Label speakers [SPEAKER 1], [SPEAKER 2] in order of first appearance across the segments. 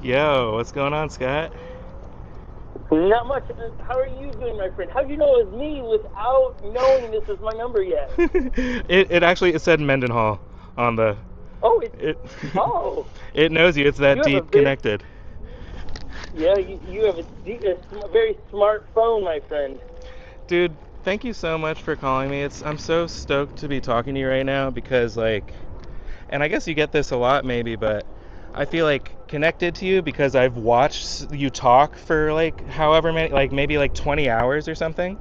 [SPEAKER 1] Yo, what's going on, Scott?
[SPEAKER 2] Not much. How are you doing, my friend? How'd you know it was me without knowing this was my number yet?
[SPEAKER 1] It said Mendenhall on the
[SPEAKER 2] Oh, it's
[SPEAKER 1] it
[SPEAKER 2] oh,
[SPEAKER 1] it knows you. It's that
[SPEAKER 2] you have a
[SPEAKER 1] deep
[SPEAKER 2] very
[SPEAKER 1] connected.
[SPEAKER 2] you have a very smart phone, my friend.
[SPEAKER 1] Dude, thank you so much for calling me. I'm so stoked to be talking to you right now because and I guess you get this a lot maybe, but I feel like connected to you because I've watched you talk for like however many, like maybe like 20 hours or something.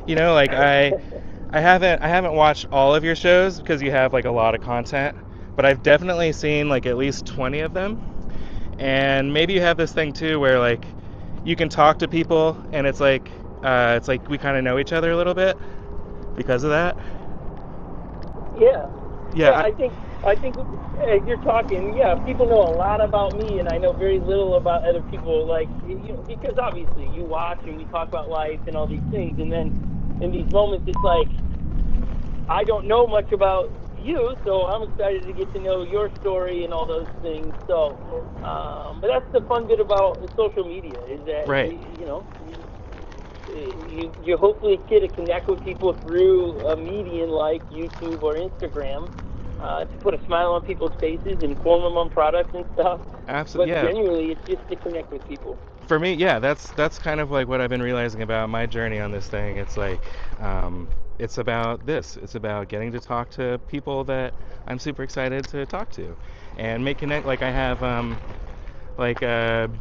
[SPEAKER 1] I haven't watched all of your shows because you have like a lot of content, but I've definitely seen like at least 20 of them. And maybe you have this thing too where like you can talk to people and it's like we kind of know each other a little bit because of that.
[SPEAKER 2] Yeah,
[SPEAKER 1] Yeah,
[SPEAKER 2] yeah. I think you're talking. Yeah, people know a lot about me, and I know very little about other people. Like because obviously you watch and we talk about life and all these things, and then in these moments, it's like I don't know much about you, so I'm excited to get to know your story and all those things. So, but that's the fun bit about social media is that
[SPEAKER 1] right.
[SPEAKER 2] you hopefully get to connect with people through a medium like YouTube or Instagram to put a smile on people's faces, inform them on products and stuff.
[SPEAKER 1] Absolutely.
[SPEAKER 2] But
[SPEAKER 1] Yeah.
[SPEAKER 2] genuinely, it's just to connect with people.
[SPEAKER 1] For me, yeah, that's kind of like what I've been realizing about my journey on this thing. It's like it's about this. It's about getting to talk to people that I'm super excited to talk to and make connect. Like I have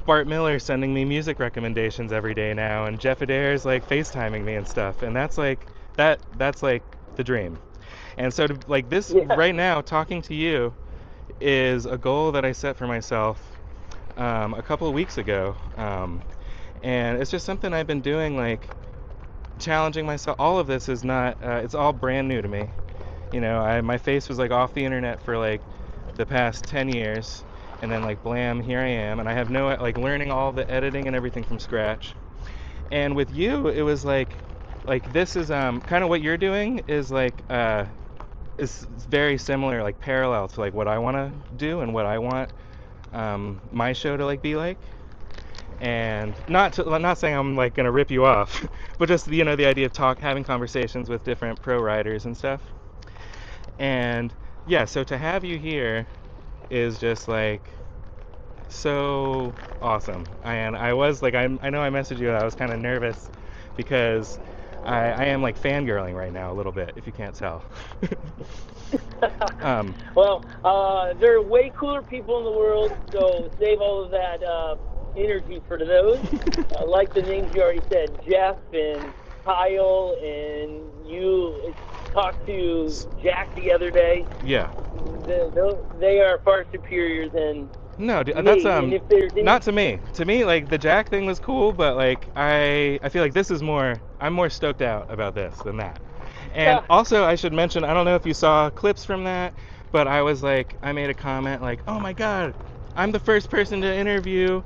[SPEAKER 1] Bart Miller sending me music recommendations every day now, and Jeff Adair's like FaceTiming me and stuff, and that's like the dream. And so to, like this
[SPEAKER 2] Yeah.
[SPEAKER 1] right now, talking to you is a goal that I set for myself a couple of weeks ago, and it's just something I've been doing, like challenging myself. All of this is not, it's all brand new to me. My face was like off the internet for like the past 10 years, and then like blam, here I am, and I have no like learning all the editing and everything from scratch. And with you, it was like this is kind of what you're doing is very similar, like parallel to like what I want to do and what I want my show to like be like. And not saying I'm like gonna rip you off, but just the idea of having conversations with different pro riders and stuff. And yeah, so to have you here is just like so awesome. And I was like, I know I messaged you. I was kind of nervous because I am like fangirling right now a little bit, if you can't tell. um,
[SPEAKER 2] Well, there are way cooler people in the world, so save all of that energy for those. Like the names you already said, Jeff and Kyle, and you talked to Jack the other day.
[SPEAKER 1] yeah.
[SPEAKER 2] They are far superior than
[SPEAKER 1] No, that's
[SPEAKER 2] me. And if there's any,
[SPEAKER 1] not to me. To me, like the Jack thing was cool, but like I feel like this is more. I'm more stoked out about this than that. And also, I should mention, I don't know if you saw clips from that, but I made a comment like, "Oh my God, I'm the first person to interview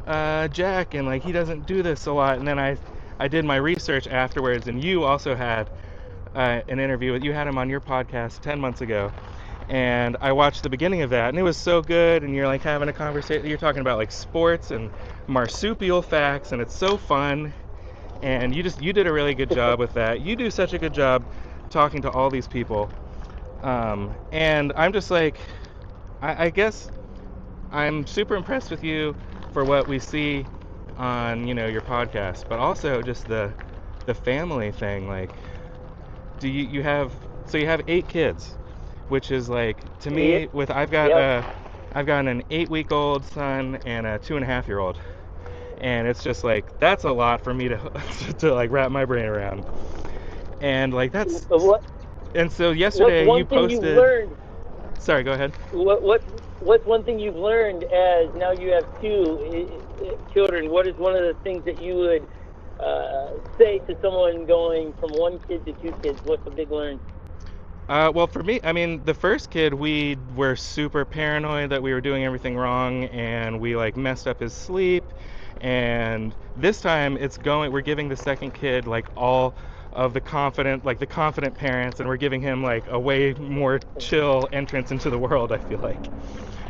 [SPEAKER 1] Jack, and like he doesn't do this a lot." And then I did my research afterwards, and you also had an interview with you had him on your podcast 10 months ago, and I watched the beginning of that, and it was so good. And you're like having a conversation, you're talking about like sports and marsupial facts, and it's so fun. And you did a really good job with that. You do such a good job talking to all these people, and I'm just like, I guess I'm super impressed with you for what we see on your podcast, but also just the family thing. Like, do you have so you have 8 kids, which is like to
[SPEAKER 2] yep,
[SPEAKER 1] me with
[SPEAKER 2] yep.
[SPEAKER 1] I've got an 8-week-old son and a 2.5-year-old, and it's just like that's a lot for me to to like wrap my brain around. And like that's
[SPEAKER 2] What
[SPEAKER 1] and so
[SPEAKER 2] what's
[SPEAKER 1] yesterday you
[SPEAKER 2] one thing you've
[SPEAKER 1] posted.
[SPEAKER 2] learned?
[SPEAKER 1] Sorry, go ahead.
[SPEAKER 2] What's one thing you've learned as now you have two children? What is one of the things that you would say to someone going from one kid to 2 kids? What's a big learn?
[SPEAKER 1] Well, for me, I mean, the first kid, we were super paranoid that we were doing everything wrong, and we like messed up his sleep. And this time, we're giving the second kid like all of the confident parents, and we're giving him like a way more chill entrance into the world, I feel like.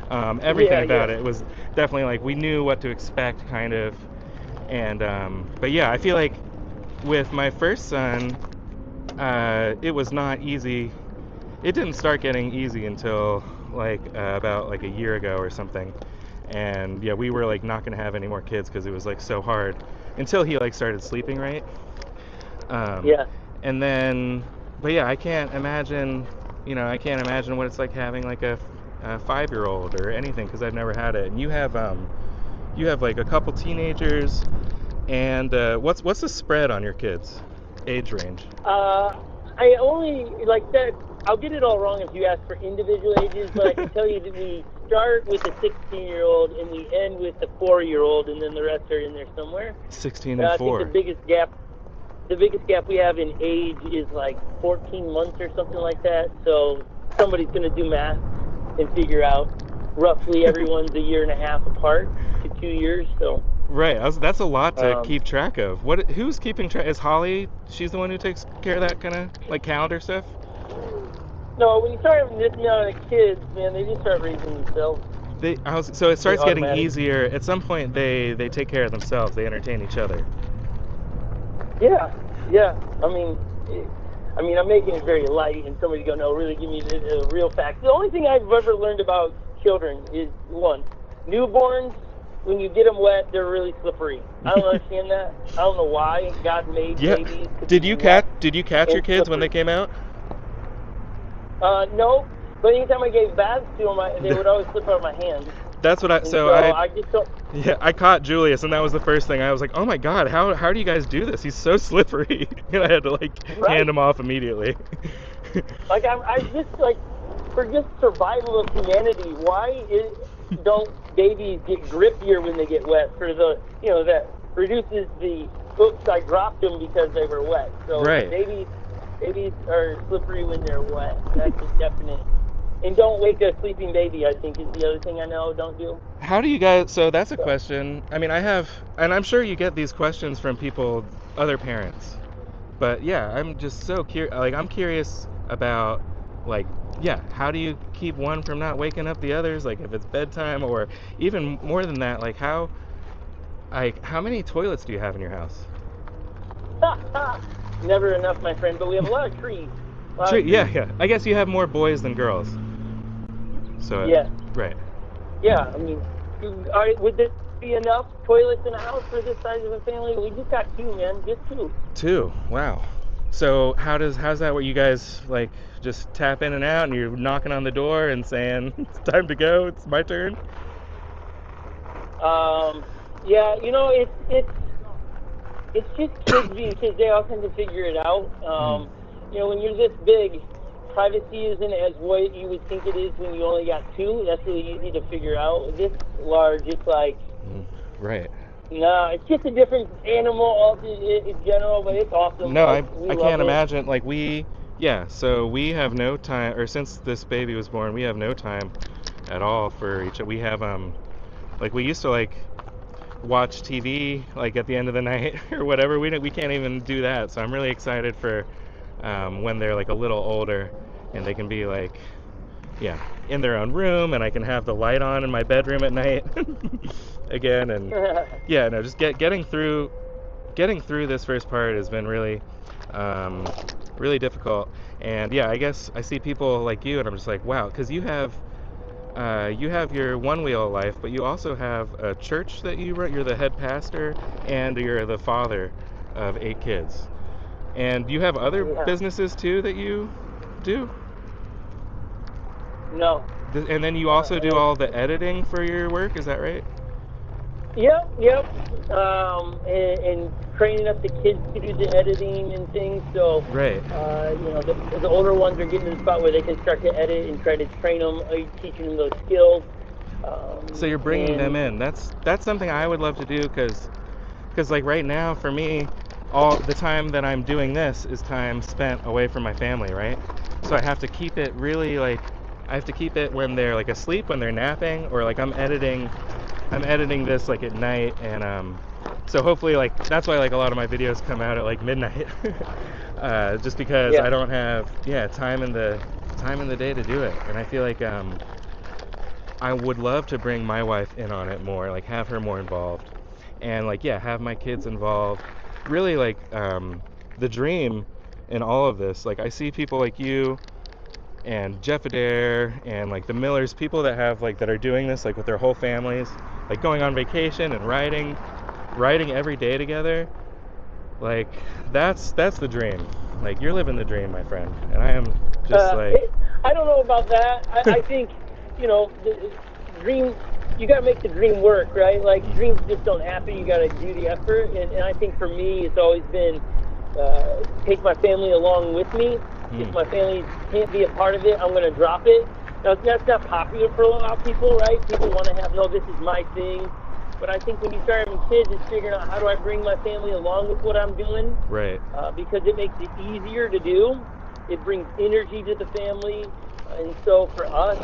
[SPEAKER 1] Everything
[SPEAKER 2] Yeah.
[SPEAKER 1] about it was definitely like we knew what to expect, kind of. And but yeah, I feel like with my first son, it was not easy. It didn't start getting easy until like about like a year ago or something. And yeah, we were like not gonna have any more kids because it was like so hard until he like started sleeping right. Um,
[SPEAKER 2] Yeah.
[SPEAKER 1] and then, but yeah, I can't imagine, I can't imagine what it's like having like a 5-year-old or anything because I've never had it. And you have like a couple teenagers, and what's the spread on your kids' age range?
[SPEAKER 2] I only like that. I'll get it all wrong if you ask for individual ages, but I can tell you that we start with the 16-year-old and we end with the 4-year-old, and then the rest are in there somewhere.
[SPEAKER 1] 16 and
[SPEAKER 2] I think
[SPEAKER 1] 4.
[SPEAKER 2] the biggest gap we have in age is like 14 months or something like that. So somebody's going to do math and figure out roughly everyone's a year and a half apart to 2 years. So
[SPEAKER 1] Right, that's a lot to
[SPEAKER 2] um,
[SPEAKER 1] keep track of. Who's keeping track? Is Holly? She's the one who takes care of that kind of like calendar stuff.
[SPEAKER 2] no, when you start having this amount of kids, man, they just start raising themselves.
[SPEAKER 1] So it
[SPEAKER 2] They
[SPEAKER 1] starts getting
[SPEAKER 2] automatic.
[SPEAKER 1] easier. At some point, they take care of themselves. They entertain each other.
[SPEAKER 2] Yeah, yeah. I'm making it very light, and somebody's going, no, really give me the real facts. The only thing I've ever learned about children is one, newborns. When you get them wet, they're really slippery. I don't understand that. I don't know why God made
[SPEAKER 1] Yeah.
[SPEAKER 2] babies to
[SPEAKER 1] Did
[SPEAKER 2] be
[SPEAKER 1] you
[SPEAKER 2] wet
[SPEAKER 1] catch Did you catch your
[SPEAKER 2] and
[SPEAKER 1] kids when they
[SPEAKER 2] slippery.
[SPEAKER 1] came out?
[SPEAKER 2] No, but anytime I gave baths to them, they would always slip out of my hands,
[SPEAKER 1] That's what I.
[SPEAKER 2] and
[SPEAKER 1] So
[SPEAKER 2] so
[SPEAKER 1] I.
[SPEAKER 2] I just don't.
[SPEAKER 1] Yeah, I caught Julius, and that was the first thing. I was like, "Oh my God, how do you guys do this? He's so slippery." And I had to like hand
[SPEAKER 2] Right.
[SPEAKER 1] him off immediately.
[SPEAKER 2] Like I just like for just survival of humanity, don't babies get grippier when they get wet? For that reduces the oops, I dropped them because they were wet. So
[SPEAKER 1] Right.
[SPEAKER 2] babies are slippery when they're wet. That's a definite. And don't wake a sleeping baby, I think, is the other thing I know. Don't do.
[SPEAKER 1] How do you guys? So that's a
[SPEAKER 2] So,
[SPEAKER 1] question. I mean, I have, and I'm sure you get these questions from people, other parents. But yeah, I'm just so curious. Like, I'm curious about, like, yeah, how do you keep one from not waking up the others? Like, if it's bedtime, or even more than that, how many toilets do you have in your house?
[SPEAKER 2] never enough, my friend. But we have a lot of trees. A lot
[SPEAKER 1] True.
[SPEAKER 2] of
[SPEAKER 1] Yeah,
[SPEAKER 2] trees.
[SPEAKER 1] yeah. I guess you have more boys than girls. So,
[SPEAKER 2] Yes.
[SPEAKER 1] right.
[SPEAKER 2] Yeah, I mean, would there be enough toilets in a house for this size of a family? We just got two, man, just two.
[SPEAKER 1] 2. Wow. So how's that? What you guys like? Just tap in and out, and you're knocking on the door and saying it's time to go. It's my turn.
[SPEAKER 2] Um, yeah, it's just kids being kids. They all tend to figure it out.
[SPEAKER 1] Mm,
[SPEAKER 2] When you're this big, privacy isn't as what you would think it is when you only got two. That's really easy to figure out. This large, it's like
[SPEAKER 1] mm, right.
[SPEAKER 2] no, it's just a different animal in general, but it's awesome.
[SPEAKER 1] No,
[SPEAKER 2] Like
[SPEAKER 1] I
[SPEAKER 2] we love
[SPEAKER 1] can't
[SPEAKER 2] it.
[SPEAKER 1] imagine. Like yeah. So we have no time, or since this baby was born, we have no time at all for each. We have like we used to like watch TV like at the end of the night or whatever. We can't even do that. So I'm really excited for when they're like a little older and they can be like, yeah, in their own room, and I can have the light on in my bedroom at night again. And yeah, no, just getting through this first part has been um, really difficult. And yeah, I guess I see people like you, and I'm just like, wow, because you have your one wheel life, but you also have a church that you run. You're the head pastor, and you're the father of 8 kids. And you have other
[SPEAKER 2] Yeah.
[SPEAKER 1] businesses too that you do.
[SPEAKER 2] No.
[SPEAKER 1] And then you also do
[SPEAKER 2] And
[SPEAKER 1] all the editing for your work. Is that right?
[SPEAKER 2] yep. And training up the kids to do the editing and things. So,
[SPEAKER 1] Right.
[SPEAKER 2] the older ones are getting to the spot where they can start to edit and try to train them, teaching them those skills.
[SPEAKER 1] So you're bringing them
[SPEAKER 2] And
[SPEAKER 1] in. That's something I would love to do because like right now for me, all the time that I'm doing this is time spent away from my family, right? So I have to keep it really like I have to keep it when they're like asleep, when they're napping, or like I'm editing this like at night, and so hopefully like that's why like a lot of my videos come out at like midnight. Just because
[SPEAKER 2] yeah,
[SPEAKER 1] I don't have time in the day to do it. And I feel like I would love to bring my wife in on it more, like have her more involved, and like yeah, have my kids involved. Really like the dream in all of this. Like I see people like you and Jeff Adair and like the Millers, people that have like that are doing this like with their whole families, like going on vacation and riding every day together. Like that's the dream. Like you're living the dream, my friend, and I am just like
[SPEAKER 2] I don't know about that. I think, the dream, you got to make the dream work, right? Like, dreams just don't happen. You got to do the effort. And I think for me, it's always been take my family along with me. If my family can't be a part of it, I'm going to drop it. Now, that's not popular for a lot of people, right? People want to have, no, this is my thing. But I think when you start having kids, it's figuring out how do I bring my family along with what I'm doing.
[SPEAKER 1] right.
[SPEAKER 2] Because it makes it easier to do. It brings energy to the family. And so for us,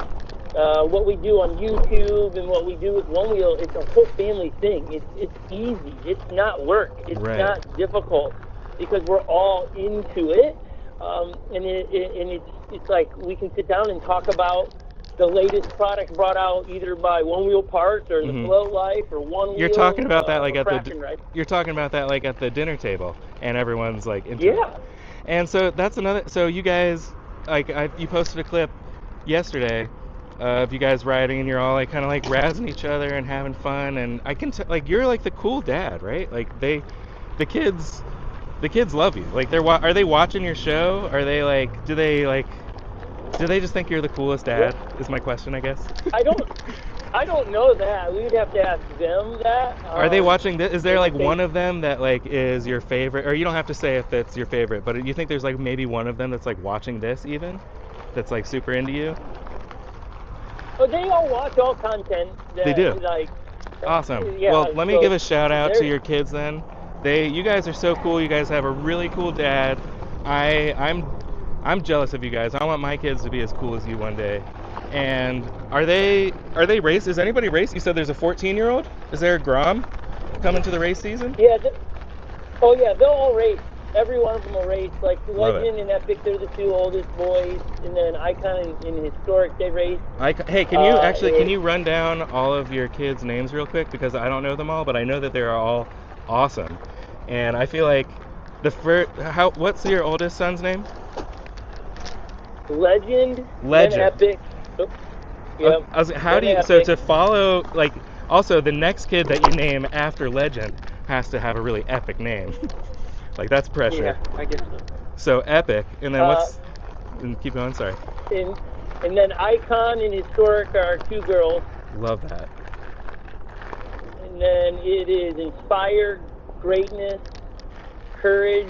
[SPEAKER 2] what we do on YouTube and what we do with One Wheel, it's a whole family thing. It's easy. It's not work. It's
[SPEAKER 1] Right.
[SPEAKER 2] not difficult because we're all into it. And it's like we can sit down and talk about the latest product brought out either by One Wheel Parts or the Float Life or One Wheel.
[SPEAKER 1] You're talking about that like you're talking about that like at the dinner table, and everyone's like into it. And so that's another. So you guys, like, you posted a clip yesterday of you guys riding, and you're all like kind of like razzing each other and having fun. And I can like you're like the cool dad, right? Like the kids, love you. Like are they watching your show? Are they like, do they just think you're the coolest dad? Is my question, I guess.
[SPEAKER 2] I don't know that. We would have to ask them that.
[SPEAKER 1] Are they watching this? Is there like one of them that like is your favorite? Or you don't have to say if that's your favorite, but you think there's like maybe one of them that's like watching this even? That's like super into you?
[SPEAKER 2] Oh, they all watch all content.
[SPEAKER 1] They do?
[SPEAKER 2] Like,
[SPEAKER 1] awesome.
[SPEAKER 2] Yeah,
[SPEAKER 1] well, let me give a shout out to
[SPEAKER 2] they're-
[SPEAKER 1] your kids then. You guys are so cool. You guys have a really cool dad. I'm jealous of you guys. I want my kids to be as cool as you one day. And are they race? Is anybody race? You said there's a 14-year-old? Is there a Grom coming to the race season?
[SPEAKER 2] Yeah. Oh yeah, they'll all race. Every one of them will race. Like
[SPEAKER 1] Love
[SPEAKER 2] Legend and Epic, they're the two oldest boys, and then Icon and Historic, they race.
[SPEAKER 1] Hey, can you run down all of your kids' names real quick, because I don't know them all, but I know that they're all awesome. And I feel like what's your oldest son's name?
[SPEAKER 2] Legend.
[SPEAKER 1] Legend.
[SPEAKER 2] And Epic. Oh, yep.
[SPEAKER 1] How do you, so to follow, like, also the next kid that you name after Legend has to have a really epic name. Like, that's pressure.
[SPEAKER 2] Yeah, I guess so.
[SPEAKER 1] So Epic, and then and keep going, sorry.
[SPEAKER 2] And then Icon and Historic are two girls.
[SPEAKER 1] Love that.
[SPEAKER 2] And then it is Inspire, Greatness, Courage,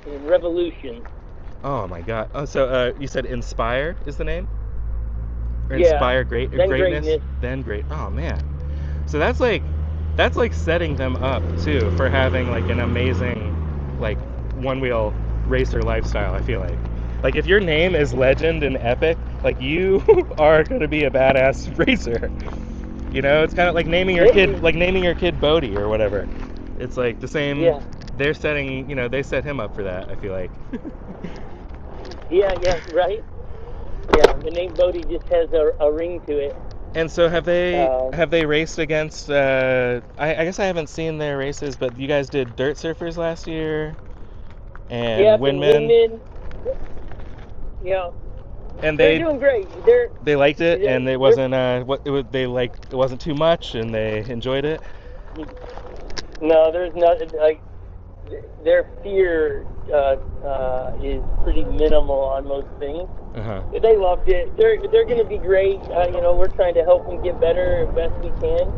[SPEAKER 2] and Revolution.
[SPEAKER 1] Oh my God. Oh, so you said Inspire is the name? Or
[SPEAKER 2] Yeah.
[SPEAKER 1] Inspire
[SPEAKER 2] Then Greatness.
[SPEAKER 1] Then Great. Oh man. So that's like setting them up too for having like an amazing like one wheel racer lifestyle, I feel like. Like if your name is Legend and Epic, like you are gonna be a badass racer. You know, it's kind of like naming your kid Bodie or whatever. It's like the same.
[SPEAKER 2] Yeah.
[SPEAKER 1] They're setting, they set him up for that, I feel like.
[SPEAKER 2] Yeah, right? Yeah, the name Bodie just has a ring to it.
[SPEAKER 1] And so have they raced against, I guess I haven't seen their races, but you guys did Dirt Surfers last year and Windman.
[SPEAKER 2] Yeah.
[SPEAKER 1] And
[SPEAKER 2] they're doing great.
[SPEAKER 1] They liked it, and it wasn't it wasn't too much, and they enjoyed it.
[SPEAKER 2] No, there's nothing like their fear is pretty minimal on most things. They loved it. They're going to be great. We're trying to help them get better as best we can,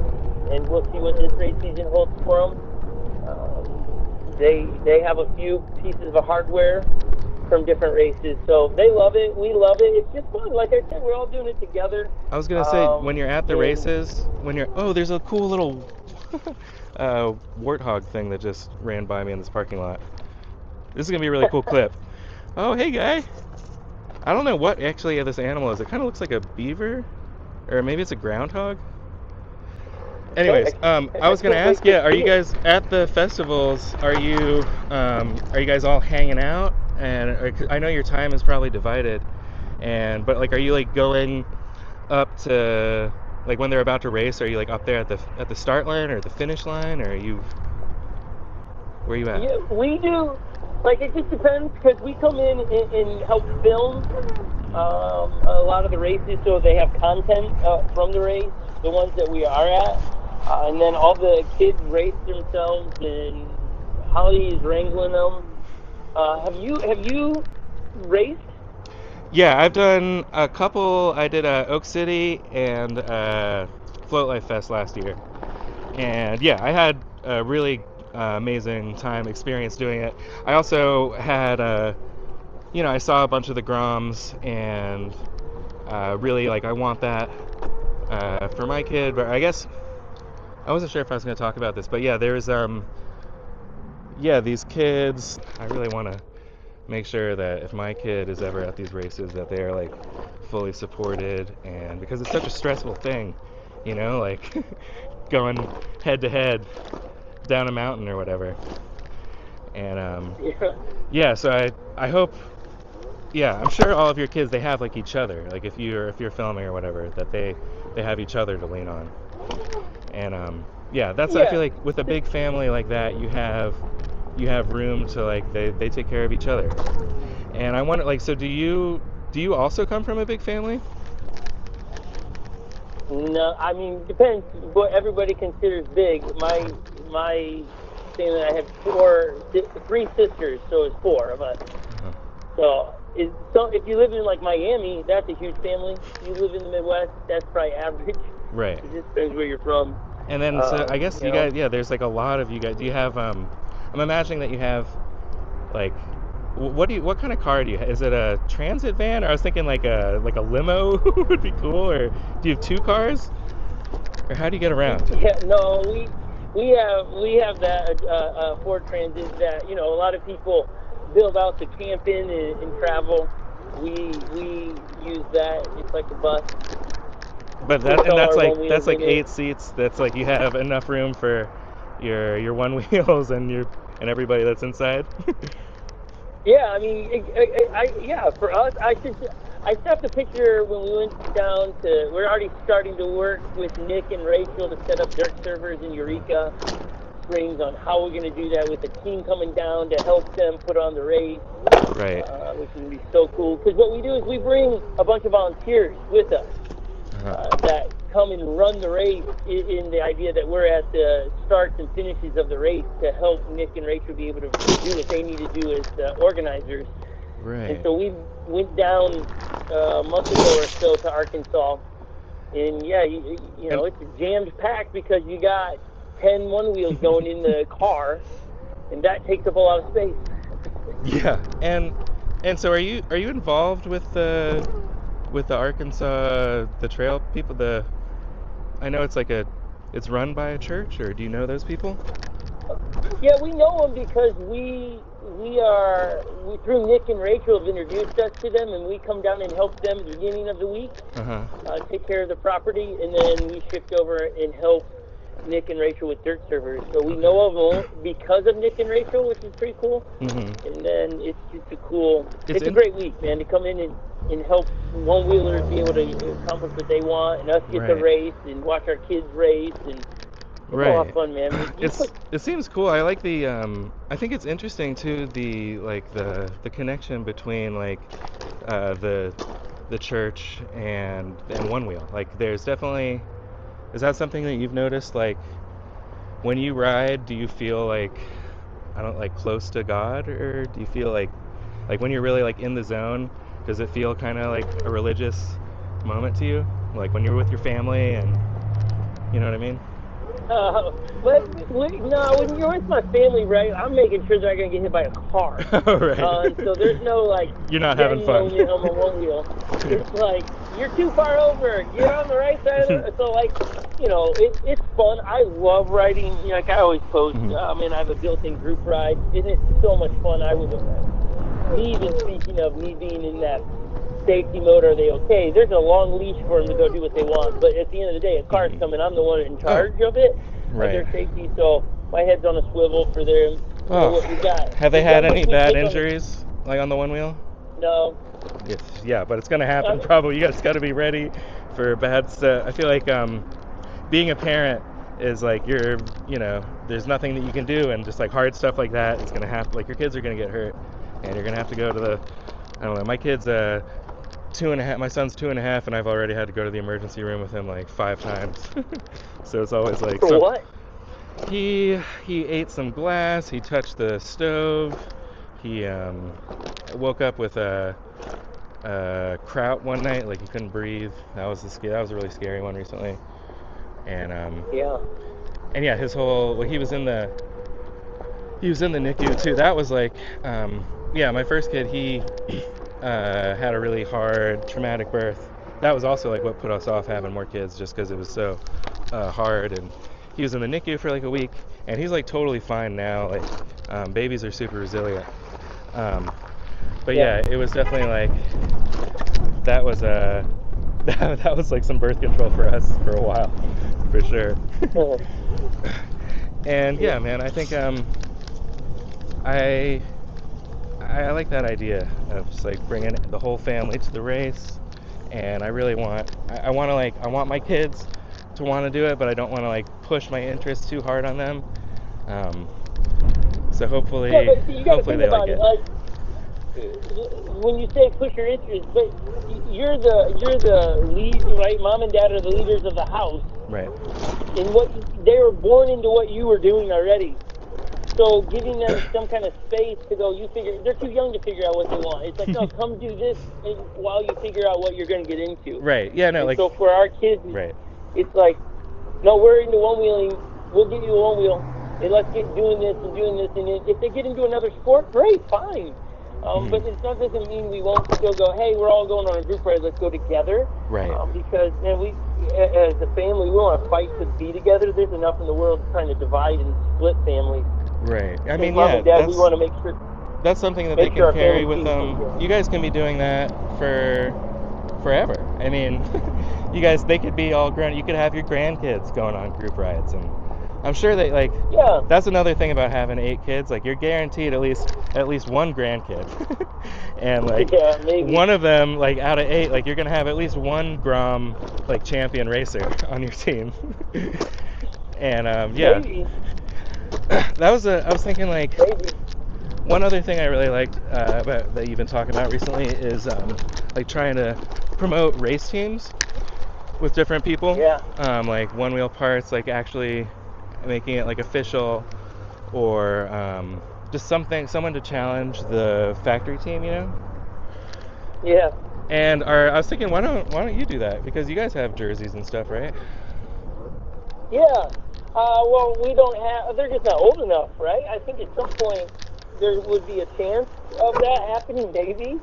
[SPEAKER 2] and we'll see what this race season holds for them. They have a few pieces of hardware from different races, so they love it. We love it. It's just fun. Like I said, we're all doing it together.
[SPEAKER 1] I was gonna say, when you're at the races, there's a cool little warthog thing that just ran by me in this parking lot. This is gonna be a really cool clip. Oh, hey guy. I don't know what actually this animal is. It kind of looks like a beaver, or maybe it's a groundhog. Anyways, I was gonna ask you, are you guys at the festivals? Are you guys all hanging out? And I know your time is probably divided, but like, are you like going up to like when they're about to race? Are you like up there at the start line or the finish line, or are you where are you at?
[SPEAKER 2] Yeah, we do. Like, it just depends because we come in and help film a lot of the races, so they have content from the race, the ones that we are at, and then all the kids race themselves, and Holly is wrangling them. Have you raced?
[SPEAKER 1] Yeah, I've done a couple. I did Oak City and Float Life Fest last year, and yeah, I had a really amazing time experience doing it. I also had I saw a bunch of the Groms and really like I want that for my kid. But I guess I wasn't sure if I was going to talk about this, but yeah, there's yeah, these kids. I really want to make sure that if my kid is ever at these races, that they are like fully supported, and because it's such a stressful thing, like going head to head down a mountain or whatever. And
[SPEAKER 2] Yeah.
[SPEAKER 1] yeah, so I hope, yeah, I'm sure all of your kids, they have like each other, like if you're filming or whatever, that they have each other to lean on. And yeah, that's, I feel
[SPEAKER 2] Yeah.
[SPEAKER 1] like with a big family like that, you have room to like they take care of each other. And I wonder, like, so do you also come from a big family?
[SPEAKER 2] No, I mean, depends what everybody considers big. My family, I have three sisters, so it's four of us.
[SPEAKER 1] Uh-huh.
[SPEAKER 2] So if you live in like Miami, that's a huge family. If you live in the Midwest, that's probably average.
[SPEAKER 1] Right.
[SPEAKER 2] It just depends where you're from.
[SPEAKER 1] And then so I guess
[SPEAKER 2] You
[SPEAKER 1] you
[SPEAKER 2] know.
[SPEAKER 1] guys, yeah, there's like a lot of you guys. Do you have I'm imagining that you have like what kind of car do you have? Is it a transit van? Or I was thinking like a limo would be cool, or do you have two cars? Or how do you get around?
[SPEAKER 2] Yeah, no, we have that Ford Transit that a lot of people build out to camp in and travel. We use that. It's like a bus.
[SPEAKER 1] But
[SPEAKER 2] We
[SPEAKER 1] that and
[SPEAKER 2] tow
[SPEAKER 1] that's
[SPEAKER 2] our
[SPEAKER 1] like
[SPEAKER 2] one wheels
[SPEAKER 1] that's like
[SPEAKER 2] in it.
[SPEAKER 1] 8 seats. That's like you have enough room for your one wheels and everybody that's inside.
[SPEAKER 2] Yeah, I mean, yeah, for us, I just have to picture when we went down to. We're already starting to work with Nick and Rachel to set up dirt servers in Eureka Springs on how we're going to do that with the team coming down to help them put on the race,
[SPEAKER 1] Right.
[SPEAKER 2] which is going to be so cool. Because what we do is we bring a bunch of volunteers with us
[SPEAKER 1] Uh-huh.
[SPEAKER 2] that come and run the race in the idea that we're at the starts and finishes of the race to help Nick and Rachel be able to do what they need to do as organizers. And
[SPEAKER 1] Right.
[SPEAKER 2] so we went down a month ago or so to Arkansas, and yeah,
[SPEAKER 1] And
[SPEAKER 2] it's jammed packed because you got 10 one wheels going in the car, and that takes up a lot of space.
[SPEAKER 1] yeah. And so are you involved with the Arkansas the trail people? I know it's run by a church, or do you know those people?
[SPEAKER 2] Yeah, we know them because we through Nick and Rachel have introduced us to them, and we come down and help them at the beginning of the week,
[SPEAKER 1] Uh-huh.
[SPEAKER 2] take care of the property, and then we shift over and help Nick and Rachel with dirt servers. So we
[SPEAKER 1] Okay.
[SPEAKER 2] know of them because of Nick and Rachel, which is pretty cool.
[SPEAKER 1] Mhm.
[SPEAKER 2] And then
[SPEAKER 1] It's
[SPEAKER 2] it's a
[SPEAKER 1] in
[SPEAKER 2] great week, man, to come in and help one wheelers be able to accomplish what they want, and us get to
[SPEAKER 1] right.
[SPEAKER 2] race and watch our kids race, and it's a lot of
[SPEAKER 1] Right.
[SPEAKER 2] fun, man. You put
[SPEAKER 1] It seems cool. I like the I think it's interesting too, the connection between like the church and One Wheel. Like there's definitely, is that something that you've noticed, like when you ride, do you feel like, I don't, like close to God, or do you feel like when you're really like in the zone, does it feel kind of like a religious moment to you? Like when you're with your family, and you know what I mean?
[SPEAKER 2] Uh, but no, when you're with my family, right? I'm making sure they're not gonna get hit by a car.
[SPEAKER 1] Oh, right.
[SPEAKER 2] And so there's no like
[SPEAKER 1] You're not having
[SPEAKER 2] Zen
[SPEAKER 1] fun.
[SPEAKER 2] moment on my one wheel. It's like you're too far over. Get on the right side of the. So like, it's fun. I love riding. Like I always post.
[SPEAKER 1] Mhm.
[SPEAKER 2] And I have a built-in group ride, and it's so much fun. I would. Me even speaking of me being in that safety mode, are they okay? There's a long leash for them to go do what they want. But at the end of the day, a car's
[SPEAKER 1] Mhm.
[SPEAKER 2] coming. I'm the one in
[SPEAKER 1] Oh,
[SPEAKER 2] charge of it, of
[SPEAKER 1] right.
[SPEAKER 2] their safety. So my head's on a swivel for them.
[SPEAKER 1] Oh,
[SPEAKER 2] What we got?
[SPEAKER 1] have they
[SPEAKER 2] We
[SPEAKER 1] had
[SPEAKER 2] got
[SPEAKER 1] any
[SPEAKER 2] what we
[SPEAKER 1] bad
[SPEAKER 2] take on the.
[SPEAKER 1] injuries like on the one wheel?
[SPEAKER 2] No.
[SPEAKER 1] Yes, yeah, but it's gonna happen
[SPEAKER 2] Uh,
[SPEAKER 1] probably. You guys got to be ready for bad stuff. I feel like being a parent is like there's nothing that you can do, and just like hard stuff like that is gonna happen. Like your kids are gonna get hurt, and you're gonna have to go to I don't know. My kid's 2.5. My son's 2.5, and I've already had to go to the emergency room with him like 5 times. So it's always like
[SPEAKER 2] For what?
[SPEAKER 1] He ate some glass. He touched the stove. He woke up with a kraut one night, like he couldn't breathe. That was a really scary one recently. And
[SPEAKER 2] Yeah.
[SPEAKER 1] and yeah, his whole he was in the NICU too. That was like yeah, my first kid, he had a really hard traumatic birth. That was also like what put us off having more kids, just because it was so hard. And he was in the NICU for like a week, and he's like totally fine now. Like babies are super resilient. But yeah, it was definitely like that was that was like some birth control for us for a while, for sure. And yeah, man, I think I like that idea of just like bringing the whole family to the race. And I really I want my kids to want to do it, but I don't want to like push my interest too hard on them. So hopefully,
[SPEAKER 2] but see, you got to think
[SPEAKER 1] they
[SPEAKER 2] about
[SPEAKER 1] like it.
[SPEAKER 2] Like when you say push your interest, but you're the lead, right? Mom and dad are the leaders of the house,
[SPEAKER 1] right?
[SPEAKER 2] And they were born into what you were doing already. So giving them some kind of space to go, they're too young to figure out what they want. It's like, no, come do this while you figure out what you're going to get into.
[SPEAKER 1] Right. Yeah. No.
[SPEAKER 2] And
[SPEAKER 1] like.
[SPEAKER 2] So for our kids,
[SPEAKER 1] right.
[SPEAKER 2] It's like, no, we're into one wheeling. We'll give you a one wheel, and let's get doing this. And if they get into another sport, great, fine. But it doesn't mean we won't still go, hey, we're all going on a group ride, let's go together.
[SPEAKER 1] Right.
[SPEAKER 2] Because we, as a family, we want to fight to be together. There's enough in the world trying to divide and split families.
[SPEAKER 1] Right. I mean,
[SPEAKER 2] Mom and Dad, we want to make sure.
[SPEAKER 1] That's something that they can carry with them. You guys can be doing that for forever. I mean, you guys, they could be all grown. You could have your grandkids going on group rides, and I'm sure that like that's another thing about having 8 kids. Like you're guaranteed at least one grandkid, and like one of them, like out of 8, like you're gonna have at least one Grom like champion racer on your team. And
[SPEAKER 2] Maybe.
[SPEAKER 1] I was thinking like one other thing I really liked about that you've been talking about recently is like trying to promote race teams with different people.
[SPEAKER 2] Yeah.
[SPEAKER 1] Like one wheel parts, like actually making it like official, or just someone to challenge the factory team, you know?
[SPEAKER 2] Yeah.
[SPEAKER 1] And I was thinking, why don't you do that? Because you guys have jerseys and stuff, right?
[SPEAKER 2] Yeah. Well, we don't have. They're just not old enough, right? I think at some point there would be a chance of that happening, maybe.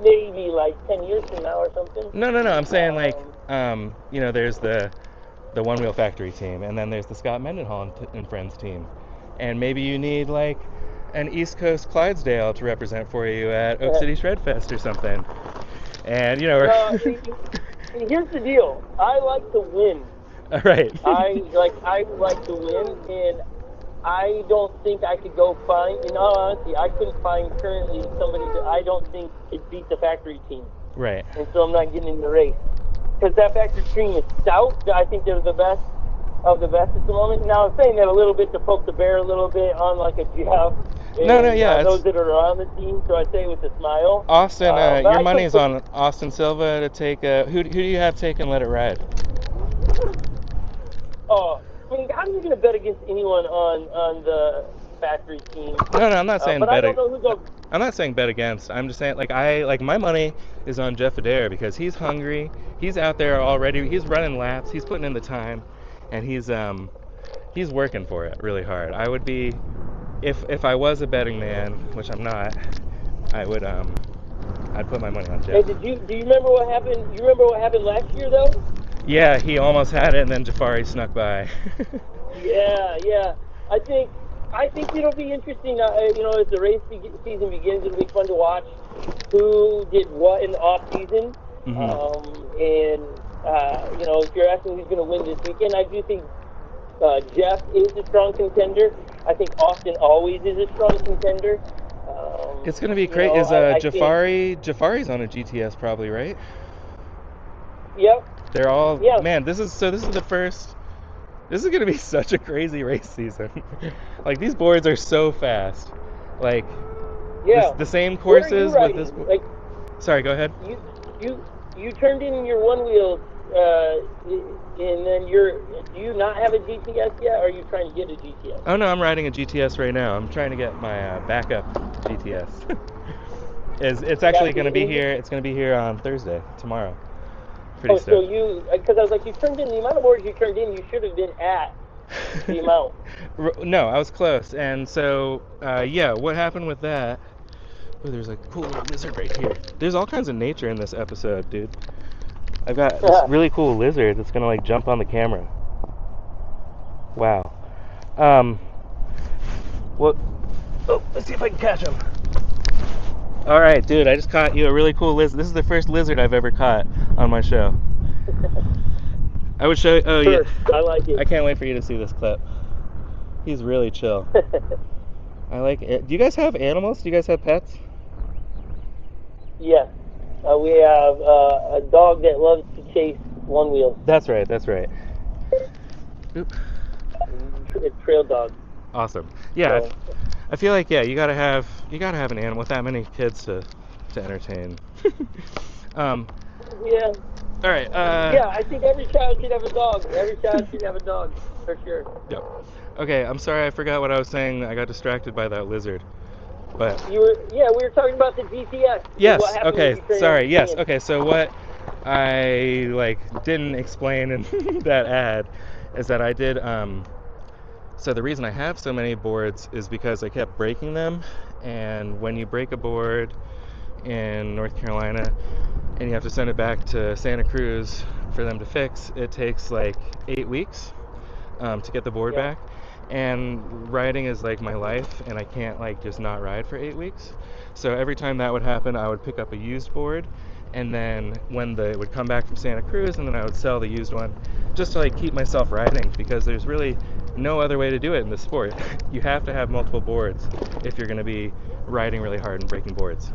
[SPEAKER 2] Maybe like 10 years from now or something.
[SPEAKER 1] No. I'm saying like, you know, there's the One Wheel Factory team, and then there's the Scot Mendenhall and Friends team, and maybe you need like an East Coast Clydesdale to represent for you at Oak City Shred Fest or something. And you know,
[SPEAKER 2] here's the deal. I like to win.
[SPEAKER 1] Right.
[SPEAKER 2] I like to win, and I don't think I could go find. In all honesty, I couldn't find currently somebody that I don't think could beat the factory team.
[SPEAKER 1] Right.
[SPEAKER 2] And so I'm not getting in the race because that factory team is stout. I think they're the best of the best at the moment. Now I'm saying that a little bit to poke the bear a little bit on like a Jeff. Those that are on the team, so I say it with a smile.
[SPEAKER 1] Austin, your money's on Austin Silva to take. Who do you have take and let it ride?
[SPEAKER 2] Oh, I mean, how are you going to bet against anyone on the factory team?
[SPEAKER 1] No, I'm not saying bet.
[SPEAKER 2] I'm
[SPEAKER 1] not saying bet against. I'm just saying like my money is on Jeff Adair because he's hungry. He's out there already. He's running laps. He's putting in the time, and he's working for it really hard. I would be. If I was a betting man, which I'm not, I would I'd put my money on Jeff.
[SPEAKER 2] Hey, do you remember what happened? You remember what happened last year though?
[SPEAKER 1] Yeah, he almost had it, and then Jafari snuck by.
[SPEAKER 2] Yeah. I think it'll be interesting. You know, as the race season begins, it'll be fun to watch who did what in the off season. And you know, if you're asking who's going to win this weekend, I do think Jeff is a strong contender. I think Austin always is a strong contender.
[SPEAKER 1] It's gonna be
[SPEAKER 2] You
[SPEAKER 1] great.
[SPEAKER 2] know,
[SPEAKER 1] Is
[SPEAKER 2] I think,
[SPEAKER 1] Jafari's on a GTS probably, right?
[SPEAKER 2] yep,
[SPEAKER 1] They're all,
[SPEAKER 2] yeah,
[SPEAKER 1] man, this is the first. This is gonna be such a crazy race season. Like these boards are so fast. Like
[SPEAKER 2] yeah.
[SPEAKER 1] the same
[SPEAKER 2] Where are you
[SPEAKER 1] courses with this.
[SPEAKER 2] riding? Like,
[SPEAKER 1] Sorry, go ahead.
[SPEAKER 2] you you you turned in your one wheel, and then do you not have a GTS yet? Or are you trying to get a GTS?
[SPEAKER 1] Oh no, I'm riding a GTS right now. I'm trying to get my backup GTS. It's actually
[SPEAKER 2] Gotcha.
[SPEAKER 1] going to be here. It's going to be here on Thursday, tomorrow. Pretty
[SPEAKER 2] Oh, so
[SPEAKER 1] stoked.
[SPEAKER 2] because I was like, you turned in the amount of boards you turned in, you should have been at the amount.
[SPEAKER 1] No, I was close. And so, yeah, what happened with that? Oh, there's a cool little lizard right here. There's all kinds of nature in this episode, dude. I've got this really cool lizard that's gonna like jump on the camera. Wow. What? Oh, let's see if I can catch him. All right, dude. I just caught you a really cool lizard. This is the first lizard I've ever caught on my show. I would show. Oh yeah.
[SPEAKER 2] I like it.
[SPEAKER 1] I can't wait for you to see this clip. He's really chill. I like it. Do you guys have animals? Do you guys have pets?
[SPEAKER 2] Yes. We have a dog that loves to chase one wheels.
[SPEAKER 1] That's right. That's right. Oop.
[SPEAKER 2] It's trail dog.
[SPEAKER 1] Awesome. Yeah.
[SPEAKER 2] So.
[SPEAKER 1] I feel like you gotta have an animal with that many kids to entertain.
[SPEAKER 2] Yeah.
[SPEAKER 1] All right.
[SPEAKER 2] Yeah, I think every child should have a dog. Every child should have a dog, for sure.
[SPEAKER 1] Yep. Okay, I'm sorry, I forgot what I was saying. I got distracted by that lizard. But
[SPEAKER 2] we were talking about the GTS.
[SPEAKER 1] yes.
[SPEAKER 2] What happened
[SPEAKER 1] Okay.
[SPEAKER 2] when you turned
[SPEAKER 1] Sorry.
[SPEAKER 2] on
[SPEAKER 1] Yes.
[SPEAKER 2] the
[SPEAKER 1] Okay. So what I didn't explain in that ad is that I did. So the reason I have so many boards is because I kept breaking them, and when you break a board in North Carolina and you have to send it back to Santa Cruz for them to fix, it takes like 8 weeks to get the board back. And riding is like my life, and I can't just not ride for 8 weeks. So every time that would happen, I would pick up a used board, and then when it would come back from Santa Cruz, and then I would sell the used one just to keep myself riding, because there's really no other way to do it in this sport. You have to have multiple boards if you're going to be riding really hard and breaking boards.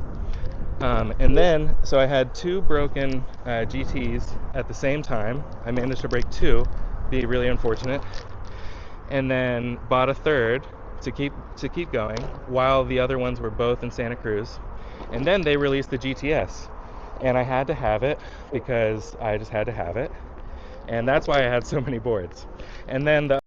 [SPEAKER 1] And then, so I had 2 broken GTs at the same time. I managed to break 2, be really unfortunate, and then bought a third to keep going while the other ones were both in Santa Cruz. And then they released the GTS, and I had to have it because I just had to have it, and that's why I had so many boards. And then the